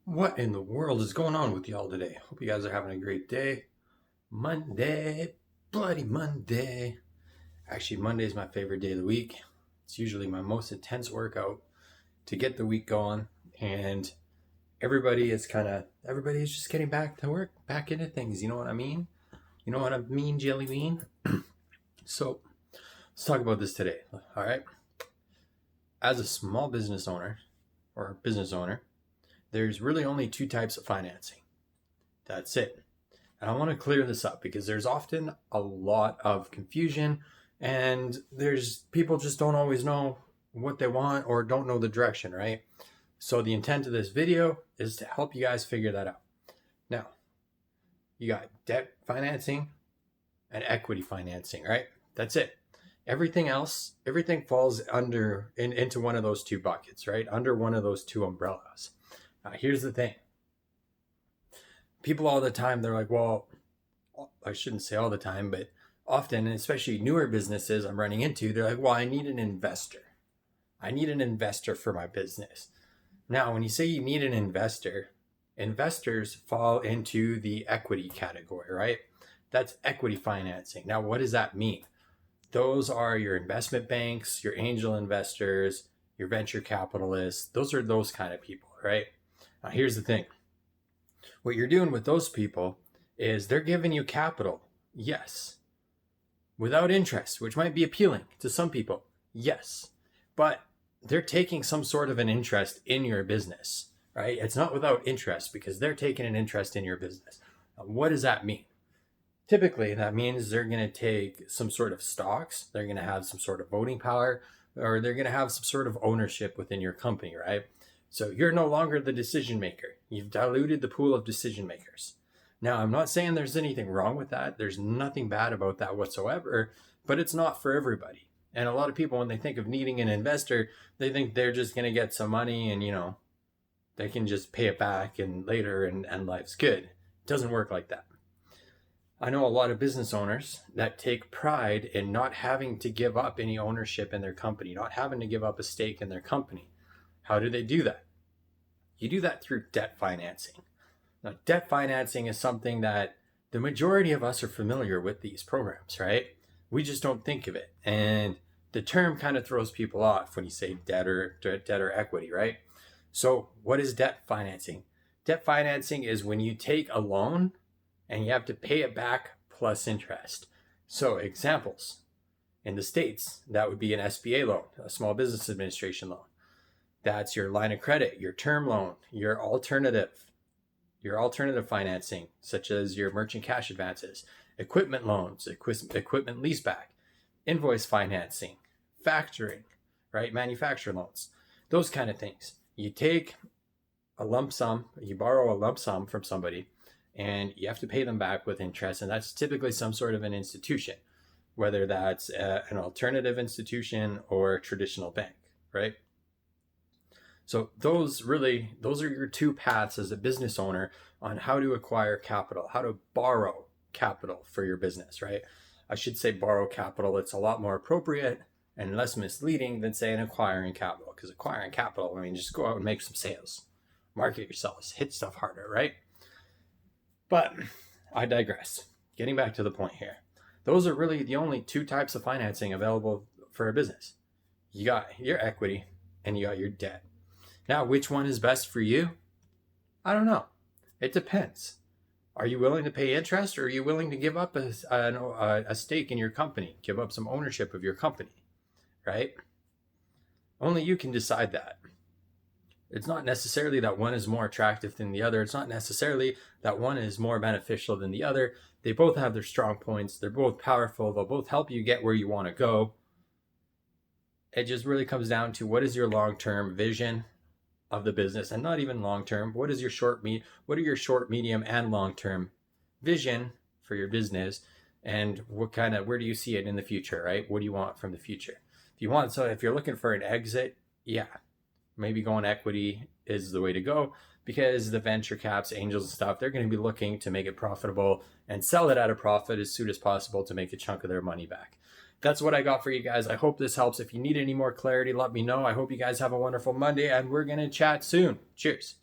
What in the world is going on with y'all today? Hope you guys are having a great day. Monday, bloody Monday. Actually, Monday is my favorite day of the week. It's usually my most intense workout to get the week going, and everybody is just getting back to work, back into things. You know what I mean? You know what I mean, Jelly Bean? So, let's talk about this today. All right. As a small business owner or business owner, there's really only two types of financing. That's it. And I want to clear this up because there's often a lot of confusion and there's people just don't always know what they want or don't know the direction, right? So the intent of this video is to help you guys figure that out. Now, you got debt financing and equity financing, right? That's it. Everything else, everything falls into one of those two buckets, right? Under one of those two umbrellas. Now, here's the thing. People all the time, they're like, well, I shouldn't say all the time, but often, and especially newer businesses I'm running into, they're like, well, I need an investor. I need an investor for my business. Now, when you say you need an investor, investors fall into the equity category, right? That's equity financing. Now, what does that mean? Those are your investment banks, your angel investors, your venture capitalists. Those are those kind of people, right? Now, here's the thing. What you're doing with those people is they're giving you capital, yes, without interest, which might be appealing to some people, yes, but they're taking some sort of an interest in your business, right? It's not without interest because they're taking an interest in your business. Now, what does that mean? Typically, that means they're going to take some sort of stocks, they're going to have some sort of voting power, or they're going to have some sort of ownership within your company, right? So you're no longer the decision maker. You've diluted the pool of decision makers. Now, I'm not saying there's anything wrong with that. There's nothing bad about that whatsoever, but it's not for everybody. And a lot of people, when they think of needing an investor, they think they're just going to get some money and, they can just pay it back and later and life's good. It doesn't work like that. I know a lot of business owners that take pride in not having to give up any ownership in their company, not having to give up a stake in their company. How do they do that? You do that through debt financing. Now, debt financing is something that the majority of us are familiar with these programs, right? We just don't think of it. And the term kind of throws people off when you say debt or equity, right? So what is debt financing? Debt financing is when you take a loan and you have to pay it back plus interest. So examples, in the States, that would be an SBA loan, a Small Business Administration loan. That's your line of credit, your term loan, your alternative financing, such as your merchant cash advances, equipment loans, equipment leaseback, invoice financing, factoring, right? Manufacturer loans, those kind of things. You take a lump sum, you borrow a lump sum from somebody, and you have to pay them back with interest. And that's typically some sort of an institution, whether that's an alternative institution or a traditional bank, right? So those are your two paths as a business owner on how to acquire capital, how to borrow capital for your business, right? I should say borrow capital. It's a lot more appropriate and less misleading than saying acquiring capital, because acquiring capital, just go out and make some sales, market yourselves, hit stuff harder, right? But I digress. Getting back to the point here. Those are really the only two types of financing available for a business. You got your equity and you got your debt. Now, which one is best for you? I don't know. It depends. Are you willing to pay interest, or are you willing to give up a stake in your company, give up some ownership of your company, right? Only you can decide that. It's not necessarily that one is more attractive than the other. It's not necessarily that one is more beneficial than the other. They both have their strong points. They're both powerful. They'll both help you get where you want to go. It just really comes down to what is your long-term vision of the business, and not even long-term. What are your short, medium, and long-term vision for your business, and where do you see it in the future, right? What do you want from the future? If you're looking for an exit, yeah, maybe going equity is the way to go, because the venture caps, angels and stuff, they're going to be looking to make it profitable and sell it at a profit as soon as possible to make a chunk of their money back. That's what I got for you guys. I hope this helps. If you need any more clarity, let me know. I hope you guys have a wonderful Monday, and we're going to chat soon. Cheers.